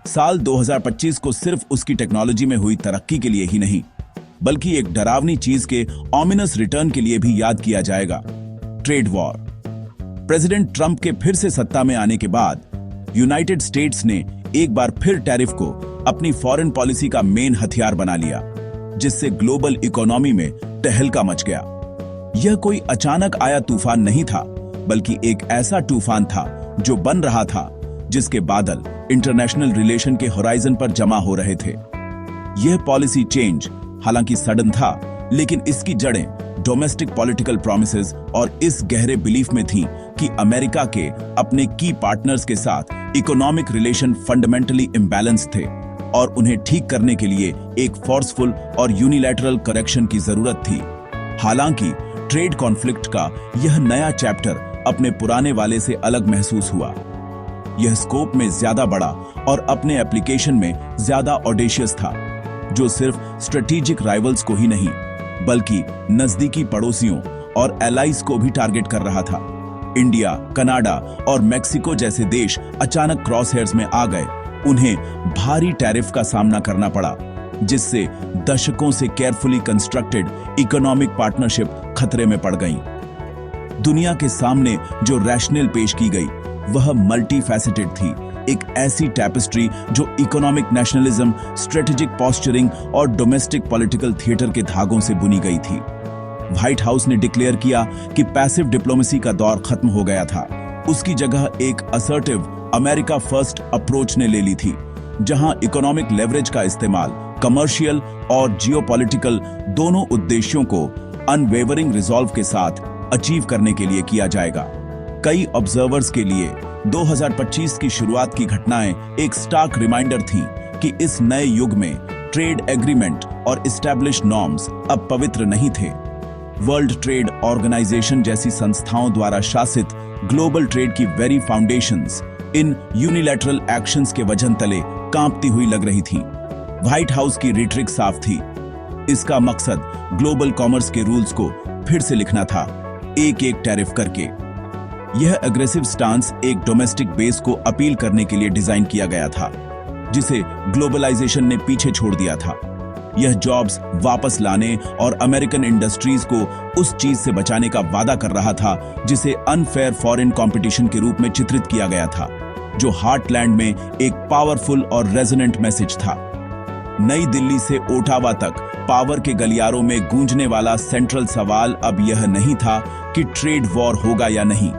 साल 2025 को सिर्फ उसकी टेक्नोलॉजी में हुई तरक्की के लिए ही नहीं, बल्कि एक डरावनी चीज के ऑमिनस रिटर्न के लिए भी याद किया जाएगा, ट्रेड वॉर। प्रेसिडेंट ट्रंप के फिर से सत्ता में आने के बाद यूनाइटेड स्टेट्स ने एक बार फिर टैरिफ को अपनी फॉरेन पॉलिसी का मेन हथियार बना लिया, जिससे ग्लोबल इकोनॉमी में तहलका मच गया। यह कोई अचानक आया तूफान नहीं था, बल्कि एक ऐसा तूफान था जो बन रहा था, जिसके बादल इंटरनेशनल रिलेशन के होराइजन पर जमा हो रहे थे। यह पॉलिसी चेंज हालांकि सडन था, लेकिन इसकी जड़ें डोमेस्टिक पॉलिटिकल प्रॉमिसेस और इस गहरे बिलीफ में थीं कि अमेरिका के अपने की पार्टनर्स के साथ इकोनॉमिक रिलेशन फंडामेंटली इम्बैलेंस थे और उन्हें ठीक करने के लिए एक फोर्सफुल और यूनिलैटरल करेक्शन की जरूरत थी। हालांकि ट्रेड कॉन्फ्लिक्ट का यह नया चैप्टर अपने पुराने वाले से अलग महसूस हुआ। यह स्कोप में ज्यादा बड़ा और अपने एप्लीकेशन में ज्यादा ऑडेशियस था, जो सिर्फ स्ट्रेटेजिक राइवल्स को ही नहीं, बल्कि नजदीकी पड़ोसियों और एलाइज को भी टारगेट कर रहा था। इंडिया, कनाडा और मेक्सिको जैसे देश अचानक क्रॉस हेयर्स में आ गए। उन्हें भारी टैरिफ का सामना करना पड़ा, जिससे दशकों से केयरफुली कंस्ट्रक्टेड इकोनॉमिक पार्टनरशिप खतरे में पड़ गई। दुनिया के सामने जो रैशनल पेश की गई वह मल्टी फैसेटेड थी, एक ऐसी टैपेस्ट्री जो इकोनॉमिक नेशनलिज्म, स्ट्रेटेजिक पॉस्चरिंग और डोमेस्टिक पॉलिटिकल थिएटर के धागों से बुनी गई थी। व्हाइट हाउस ने डिक्लेयर किया कि पैसिव डिप्लोमेसी का दौर खत्म हो गया था। उसकी जगह एक असर्टिव अमेरिका फर्स्ट अप्रोच ने ले ली थी, जहां इकोनॉमिक लेवरेज का इस्तेमाल कमर्शियल और जियोपॉलिटिकल दोनों उद्देश्यों को अनवेवरिंग रिजॉल्व के साथ अचीव करने के लिए किया जाएगा। कई ऑब्जर्वर्स के लिए 2025 की शुरुआत की घटनाएं एक स्टार्क रिमाइंडर थीं कि इस नए युग में ट्रेड एग्रीमेंट और एस्टैब्लिश नॉर्म्स अब पवित्र नहीं थे। वर्ल्ड ट्रेड ऑर्गेनाइजेशन जैसी संस्थाओं द्वारा शासित ग्लोबल ट्रेड की वेरी फाउंडेशंस इन यूनिलैटरल एक्शंस के वजन तले कांपती हुई लग रही थीं। व्हाइट हाउस की रिट्रिक साफ थी। इसका मकसद ग्लोबल कॉमर्स के रूल्स को फिर से लिखना था, एक एक टैरिफ करके। यह एग्रेसिव स्टांस एक डोमेस्टिक बेस को अपील करने के लिए डिजाइन किया गया था, जिसे ग्लोबलाइजेशन ने पीछे छोड़ दिया था। यह जॉब्स वापस लाने और अमेरिकन इंडस्ट्रीज को उस चीज से बचाने का वादा कर रहा था जिसे अनफेयर फॉरेन कंपटीशन के रूप में चित्रित किया गया था, जो हार्टलैंड में एक पावरफुल और रेजोनेंट मैसेज था। नई दिल्ली से ओटावा तक पावर के गलियारों में गूंजने वाला सेंट्रल सवाल अब यह नहीं था कि ट्रेड वॉर होगा या नहीं,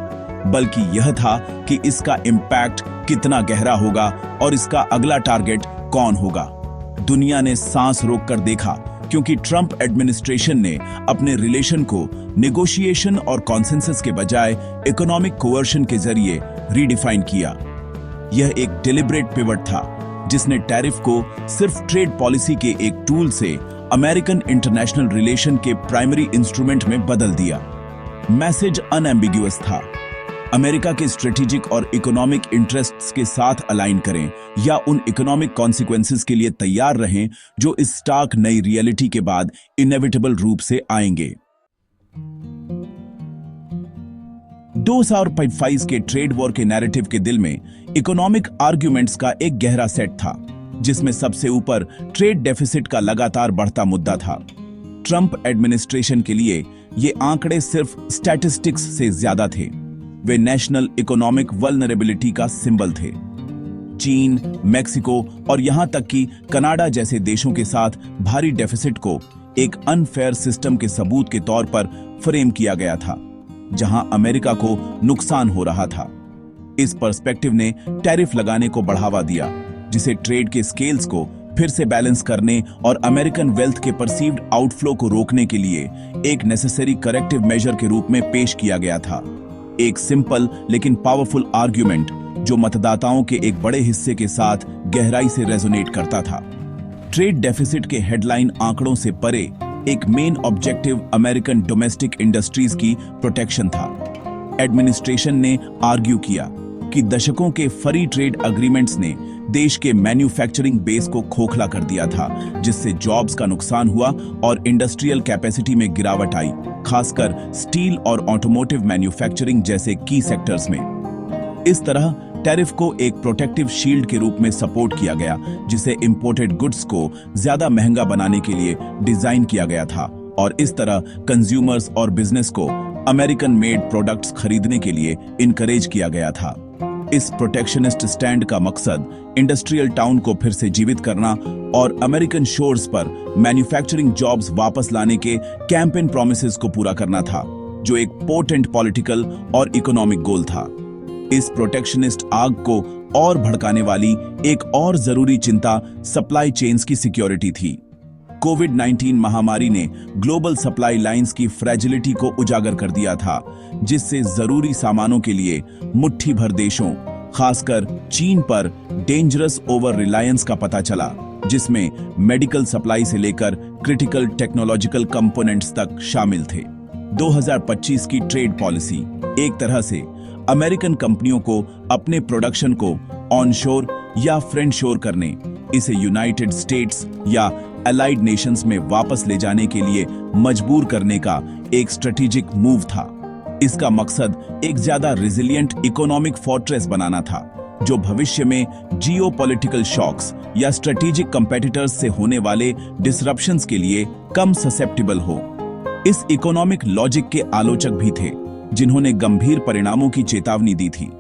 बल्कि यह था कि इसका इम्पैक्ट कितना गहरा होगा और इसका अगला टारगेट कौन होगा। दुनिया ने सांस रोककर देखा, क्योंकि ट्रंप एडमिनिस्ट्रेशन ने अपने रिलेशन को नेगोशिएशन और कॉन्सेंसस के बजाय इकोनॉमिक कोवर्शन के जरिए रीडिफाइन किया। यह एक डिलिबरेट पिवट था, जिसने टैरिफ को सिर्फ ट्रेड पॉलिसी के एक टूल से अमेरिकन इंटरनेशनल रिलेशन के प्राइमरी इंस्ट्रूमेंट में बदल दिया। मैसेज अनएम्बिग्युअस था, अमेरिका के स्ट्रेटेजिक और इकोनॉमिक इंटरेस्ट्स के साथ अलाइन करें या उन इकोनॉमिक कॉन्सिक्वेंसेस के लिए तैयार रहें जो इस स्टार्क नई रियलिटी के बाद इनएविटेबल रूप से आएंगे। 2025 के ट्रेड वॉर के नैरेटिव के दिल में इकोनॉमिक आर्ग्यूमेंट्स का एक गहरा सेट था, जिसमें सबसे ऊपर ट्रेड डेफिसिट का लगातार बढ़ता मुद्दा था। ट्रंप एडमिनिस्ट्रेशन के लिए ये आंकड़े सिर्फ स्टैटिस्टिक्स से ज्यादा थे, वे नेशनल इकोनॉमिक वल्नरेबिलिटी का सिंबल थे। चीन, मेक्सिको और यहां तक कि कनाडा जैसे देशों के साथ भारी डेफिसिट को एक अनफेयर सिस्टम के सबूत के तौर पर फ्रेम किया गया था, जहां अमेरिका को नुकसान हो रहा था। इस पर्सपेक्टिव ने टैरिफ लगाने को बढ़ावा दिया, जिसे ट्रेड के स्केल्स को फिर से बैलेंस करने और अमेरिकन वेल्थ के परसीव्ड आउटफ्लो को रोकने के लिए एक नेसेसरी करेक्टिव मेजर के रूप में पेश किया गया था। एक सिंपल लेकिन पावरफुल आर्ग्यूमेंट जो मतदाताओं के एक बड़े हिस्से के साथ गहराई से रेजोनेट करता था। ट्रेड डेफिसिट के हेडलाइन आंकड़ों से परे एक main objective American domestic industries की प्रोटेक्शन था। एडमिनिस्ट्रेशन ने आर्ग्यू किया कि दशकों के फ्री ट्रेड अग्रीमेंट्स ने देश के मैन्युफैक्चरिंग बेस को खोखला कर दिया था, जिससे जॉब्स का नुकसान हुआ और इंडस्ट्रियल कैपेसिटी में गिरावट आई, खासकर स्टील और ऑटोमोटिव मैन्युफैक्चरिंग जैसे की सेक्टर्स में। इस तरह टैरिफ को एक प्रोटेक्टिव शील्ड के रूप में सपोर्ट किया गया, जिसे इंपोर्टेड गुड्स को ज्यादा महंगा बनाने के लिए डिजाइन किया गया था और इस तरह कंज्यूमर्स और बिजनेस को अमेरिकन मेड प्रोडक्ट्स खरीदने के लिए इनकरेज किया गया था। इस प्रोटेक्शनिस्ट स्टैंड का मकसद इंडस्ट्रियल टाउन को फिर से जीवित करना और अमेरिकन शोर्स पर मैन्युफैक्चरिंग जॉब्स वापस लाने के कैंपेन प्रोमिसेस को पूरा करना था, जो एक पोटेंट पॉलिटिकल और इकोनॉमिक गोल था। इस प्रोटेक्शनिस्ट आग को और भड़काने वाली एक और जरूरी चिंता सप्लाई चेन्स की सिक्योरिटी थी। कोविड-19 महामारी ने ग्लोबल सप्लाई लाइंस की फ्रेजिलिटी को उजागर कर दिया था, जिससे जरूरी सामानों के लिए मुट्ठी भर देशों, खासकर चीन पर डेंजरस ओवर रिलायंस का पता चला, जिसमें मेडिकल सप्लाई से लेकर क्रिटिकल टेक्नोलॉजिकल कंपोनेंट्स तक शामिल थे। 2025 की ट्रेड पॉलिसी एक तरह से अमेरिकन कंपनियों को अपने प्रोडक्शन को ऑनशोर या फ्रेंडशोर करने, इसे यूनाइटेड स्टेट्स या एलाइड नेशंस में वापस ले जाने के लिए मजबूर करने का एक स्ट्रेटेजिक मूव था। इसका मकसद एक ज्यादा रेजिलिएंट इकोनॉमिक फोर्ट्रेस बनाना था, जो भविष्य में जियोपॉलिटिकल शॉक्स या स्ट्रेटेजिक कंपेटिटर्स से होने वाले डिसरप्शंस के लिए कम ससेप्टिबल हो। इस इकोनॉमिक लॉजिक के आलोचक भी थे, जिन्होंने गंभीर परिणामों की चेतावनी दी थी।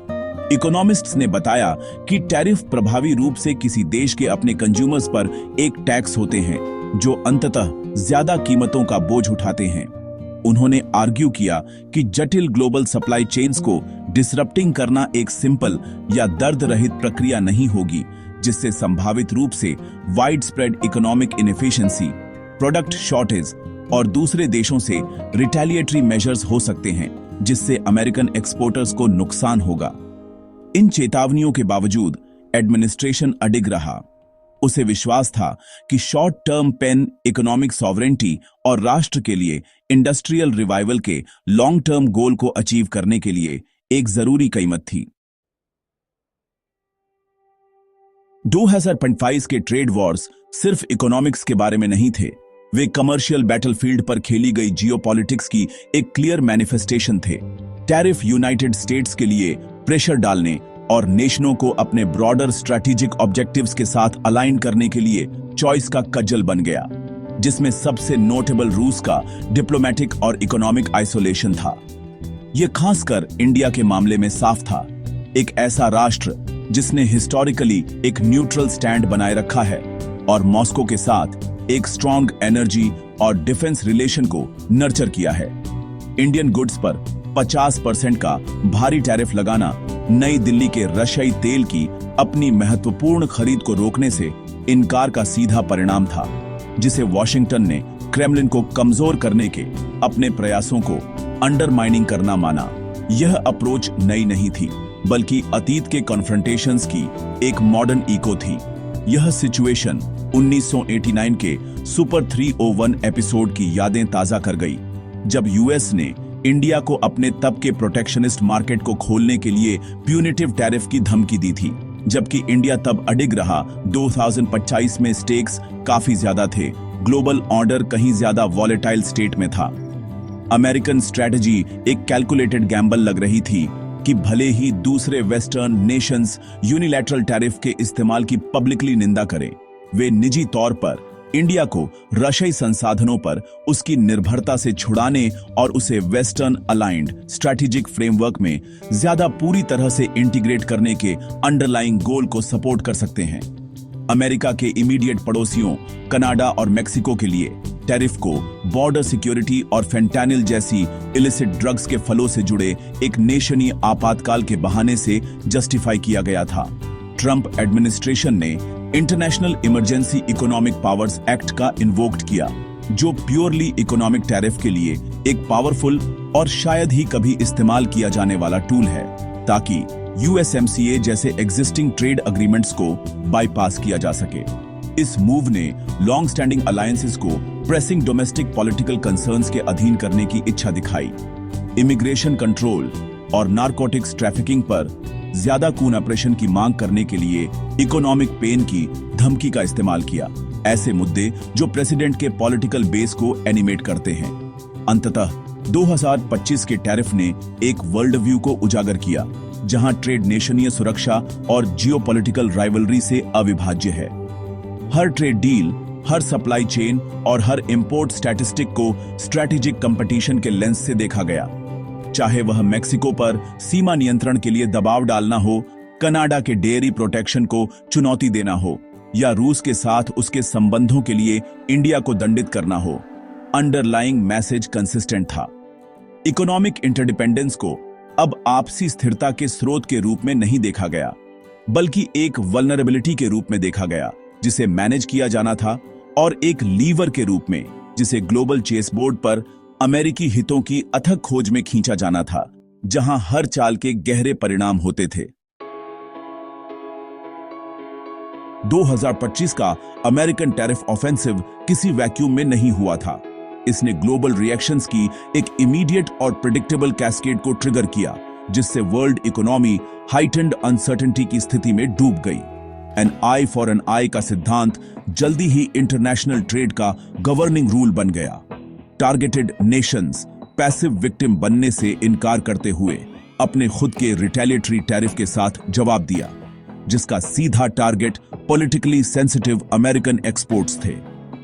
इकोनॉमिस्ट्स ने बताया कि टैरिफ प्रभावी रूप से किसी देश के अपने कंज्यूमर्स पर एक टैक्स होते हैं, जो अंततः ज्यादा कीमतों का बोझ उठाते हैं। उन्होंने आर्ग्यू किया कि जटिल ग्लोबल सप्लाई चेन्स को डिसरप्टिंग करना एक सिंपल या दर्द रहित प्रक्रिया नहीं होगी, जिससे संभावित रूप से wide spread economic inefficiency, product shortage और दूसरे देशों से रिटेलिएटरी मेजर्स हो सकते हैं, जिससे अमेरिकन एक्सपोर्टर्स को नुकसान होगा। इन चेतावनियों के बावजूद एडमिनिस्ट्रेशन अडिग रहा। उसे विश्वास था कि short term pain economic sovereignty और राष्ट्र के लिए इंडस्ट्रियल रिवाइवल के लॉन्ग टर्म गोल को अचीव करने के लिए एक जरूरी कीमत थी। 2025 के ट्रेड वॉर्स सिर्फ इकोनॉमिक्स के बारे में नहीं थे, वे कमर्शियल बैटलफील्ड पर खेली गई जियोपॉलिटिक्स की एक क्लियर मैनिफेस्टेशन थे। टैरिफ यूनाइटेड स्टेट्स के लिए प्रेशर डालने और नेशनों को अपने ब्रॉडर स्ट्रैटेजिक ऑब्जेक्टिव्स के साथ अलाइन करने के लिए चॉइस का कज्जल बन गया, जिसमें सबसे नोटेबल रूस का डिप्लोमेटिक और इकोनॉमिक आइसोलेशन था। यह खासकर इंडिया के मामले में साफ था, एक ऐसा राष्ट्र जिसने हिस्टोरिकली एक न्यूट्रल स्टैंड बनाए रखा है और मॉस्को के साथ एक स्ट्रॉन्ग एनर्जी और डिफेंस रिलेशन को नर्चर किया है। इंडियन गुड्स पर 50% का भारी टैरिफ लगाना नई दिल्ली के रशियाई तेल की अपनी महत्वपूर्ण खरीद को रोकने से इनकार का सीधा परिणाम था, जिसे वॉशिंगटन ने क्रेमलिन को कमजोर करने के अपने प्रयासों को अंडरमाइनिंग करना माना। यह अप्रोच नई नहीं थी, बल्कि अतीत के कॉन्फ्रंटेशंस की एक मॉडर्न इको थी। यह सिचुएशन 1989 के सुपर 301 एपिसोड की यादें ताजा कर गई, जब यूएस ने इंडिया को अपने तब के प्रोटेक्शनिस्ट मार्केट को खोलने के लिए प्यूनिटिव टैरिफ की धमकी दी थी, जबकि इंडिया तब अडिग रहा। 2025 में स्टेक्स काफी ज्यादा थे, ग्लोबल ऑर्डर कहीं ज्यादा वॉलेटाइल स्टेट में था। अमेरिकन स्ट्रेटजी एक कैलकुलेटेड गैम्बल लग रही थी कि भले ही दूसरे वेस्टर्न नेशंस यूनिलैटरल टैरिफ के इस्तेमाल की पब्लिकली निंदा करें, वे निजी तौर पर इंडिया को रशियाई संसाधनों पर उसकी निर्भरता से छुड़ाने और उसे वेस्टर्न अलाइंड स्ट्रैटेजिक फ्रेमवर्क में ज्यादा पूरी तरह से इंटीग्रेट करने के अंडरलाइंग गोल को सपोर्ट कर सकते हैं। अमेरिका के इमीडिएट पड़ोसियों कनाडा और मेक्सिको के लिए टैरिफ को बॉर्डर सिक्योरिटी और फेंटानिल जैसी इलिसिट ड्रग्स के फलों से जुड़े एक नेशनीय आपातकाल के बहाने से जस्टिफाई किया गया था। ट्रंप एडमिनिस्ट्रेशन ने international emergency economic powers act का इन्वोक्ड किया, जो प्योरली इकोनॉमिक टैरिफ के लिए एक पावरफुल और शायद ही कभी इस्तेमाल किया जाने वाला टूल है, ताकि यूएसएमसीए जैसे एग्जिस्टिंग ट्रेड अग्रीमेंट्स को बाईपास किया जा सके। इस मूव ने लॉन्ग स्टैंडिंग अलायंसेस को प्रेसिंग डोमेस्टिक पॉलिटिकल कंसर्न्स के अधीन करने की इच्छा दिखाई। इमिग्रेशन कंट्रोल और नारकोटिक्स ट्रैफिकिंग पर ज्यादा खून ऑपरेशन की मांग करने के लिए इकोनॉमिक पेन की धमकी का इस्तेमाल किया, ऐसे मुद्दे जो प्रेसिडेंट के पॉलिटिकल बेस को एनिमेट करते हैं। अंततः 2025 के टैरिफ ने एक वर्ल्ड व्यू को उजागर किया, जहां ट्रेड नेशनीय सुरक्षा और जियोपॉलिटिकल राइवलरी से अविभाज्य है। हर ट्रेड डील, हर सप्लाई चेन और हर इंपोर्ट स्टैटिस्टिक को स्ट्रैटेजिक कंपटीशन के लेंस से देखा गया। चाहे वह मेक्सिको पर सीमा नियंत्रण के लिए दबाव डालना हो, कनाडा के डेयरी प्रोटेक्शन को चुनौती देना हो, या रूस के साथ उसके संबंधों के लिए इंडिया को दंडित करना हो, अंडरलाइंग मैसेज कंसिस्टेंट था। इकोनॉमिक इंटरडिपेंडेंस को अब आपसी स्थिरता के स्रोत के रूप में नहीं देखा गया, बल्कि एक वल्नरेबिलिटी के रूप में देखा गया जिसे मैनेज किया जाना था, और एक लीवर के रूप में जिसे ग्लोबल चेसबोर्ड पर अमेरिकी हितों की अथक खोज में खींचा जाना था, जहां हर चाल के गहरे परिणाम होते थे। 2025 का अमेरिकन टैरिफ ऑफेंसिव किसी वैक्यूम में नहीं हुआ था। इसने ग्लोबल रिएक्शंस की एक इमीडिएट और प्रेडिक्टेबल कैस्केड को ट्रिगर किया, जिससे वर्ल्ड इकोनॉमी हाइटेंड अनसर्टेनिटी की स्थिति में डूब गई। एन आई फॉर एन आई का सिद्धांत जल्दी ही इंटरनेशनल ट्रेड का गवर्निंग रूल बन गया। टारगेटेड नेशंस पैसिव विक्टिम बनने से इनकार करते हुए अपने खुद के रिटेलिएटरी टैरिफ के साथ जवाब दिया, जिसका सीधा target politically sensitive American exports थे।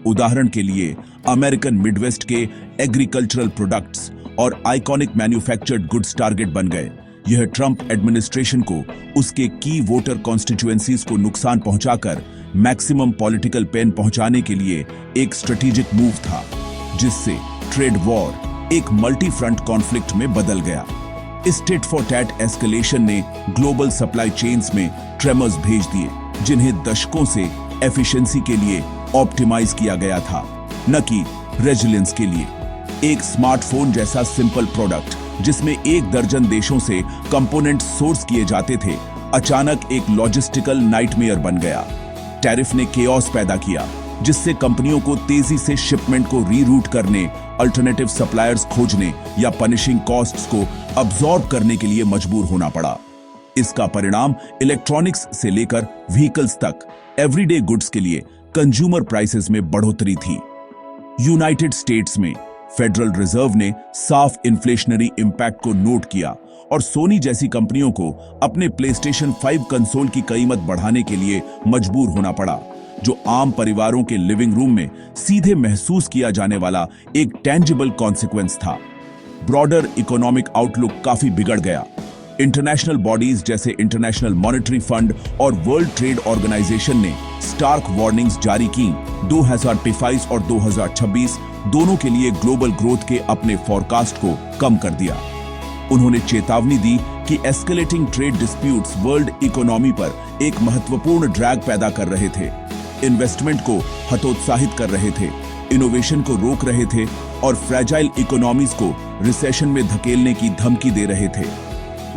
उदाहरण के लिए अमेरिकन मिडवेस्ट के एग्रीकल्चरल प्रोडक्ट्स और आइकॉनिक मैन्युफैक्चर्ड गुड्स टारगेट बन गए। यह ट्रंप एडमिनिस्ट्रेशन को उसके की वोटर कॉन्स्टिट्यूएंसीज को नुकसान पहुंचाकर मैक्सिमम पॉलिटिकल पेन पहुंचाने के लिए एक स्ट्रेटेजिक मूव था, जिससे ट्रेड वॉर एक मल्टी फ्रंट कॉन्फ्लिक्ट में बदल गया। इस टिट फॉर टैट एस्केलेशन ने ग्लोबल सप्लाई चेन्स में ट्रेमर्स भेज दिए, जिन्हें दशकों से एफिशिएंसी के लिए ऑप्टिमाइज किया गया था, न कि रेजिलियंस के लिए। एक स्मार्टफोन जैसा सिंपल प्रोडक्ट जिसमें 1 दर्जन देशों से कंपोनेंट सोर्स किए जाते थे, अचानक एक लॉजिस्टिकल नाइटमेयर बन गया। टैरिफ ने केओस पैदा किया, जिससे कंपनियों को तेजी से शिपमेंट को रीरूट करने, अल्टरनेटिव सप्लायर्स खोजने या पनिशिंग कॉस्ट्स को अब्सॉर्ब करने के लिए मजबूर होना पड़ा। इसका परिणाम इलेक्ट्रॉनिक्स से लेकर व्हीकल्स तक एवरीडे गुड्स के लिए कंज्यूमर प्राइसेस में बढ़ोतरी थी। यूनाइटेड स्टेट्स में फेडरल रिजर्व ने साफ इन्फ्लेशनरी इंपैक्ट को नोट किया और सोनी जैसी कंपनियों को अपने प्लेस्टेशन 5 कंसोल की कीमत बढ़ाने के लिए मजबूर होना पड़ा, जो आम परिवारों के लिविंग रूम में सीधे महसूस किया जाने वाला एक टेंजिबल कॉन्सिक्वेंस था। ब्रॉडर इकोनॉमिक आउटलुक काफी बिगड़ गया। इंटरनेशनल बॉडीज जैसे इंटरनेशनल मॉनेटरी फंड और वर्ल्ड ट्रेड ऑर्गेनाइजेशन ने स्टार्क वार्निंग्स जारी की। 2025 और 2026 दोनों के लिए ग्लोबल ग्रोथ के अपने फोरकास्ट को कम कर दिया। उन्होंने चेतावनी दी कि escalating trade disputes world economy पर एक महत्वपूर्ण ड्रैग पैदा कर रहे थे, इन्वेस्टमेंट को हतोत्साहित कर रहे थे, इनोवेशन को रोक रहे थे और फ्रेजाइल इकोनॉमीज को रिसेशन में धकेलने की धमकी दे रहे थे।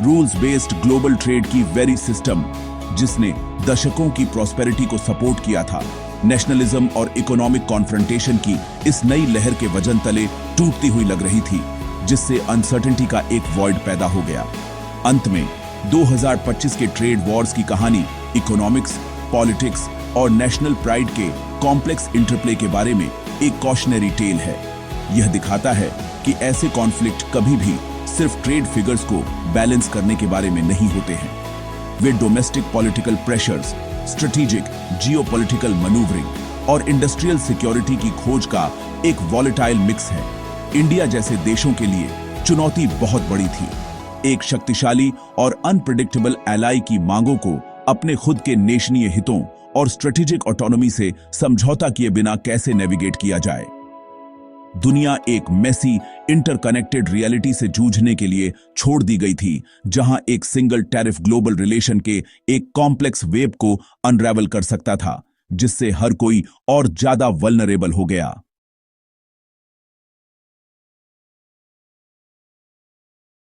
रूल्स बेस्ड ग्लोबल ट्रेड की वेरी सिस्टम, जिसने दशकों की प्रॉस्पेरिटी को सपोर्ट किया था, नेशनलिज्म और इकोनॉमिक कॉन्फ्रंटेशन की इस नई लहर के वजन तले टूटती हुई लग रही थी, जिससे अनसर्टेनिटी का एक वॉइड पैदा हो गया। अंत में 2025 के ट्रेड वॉर्स की कहानी इकोनॉमिक्स, पॉलिटिक्स और नेशनल प्राइड के कॉम्प्लेक्स इंटरप्ले के बारे में एक कॉशनरी टेल है। यह दिखाता है कि ऐसे कॉन्फ्लिक्ट कभी भी सिर्फ ट्रेड फिगर्स को बैलेंस करने के बारे में नहीं होते हैं। वे domestic political pressures, strategic geopolitical manoeuvring और इंडस्ट्रियल सिक्योरिटी की खोज का एक वॉलेटाइल मिक्स है। इंडिया जैसे देशों के लिए चुनौती बहुत बड़ी थी। एक शक्तिशाली और अनप्रेडिक्टेबल एलाई की मांगों को अपने खुद के नेशनीय हितों और स्ट्रेटेजिक ऑटोनॉमी से समझौता किए बिना कैसे नेविगेट किया जाए। दुनिया एक मेसी, इंटरकनेक्टेड रियलिटी से जूझने के लिए छोड़ दी गई थी, जहां एक सिंगल टैरिफ ग्लोबल रिलेशन के एक कॉम्प्लेक्स वेब को अनरेवल कर सकता था, जिससे हर कोई और ज्यादा वल्नरेबल हो गया।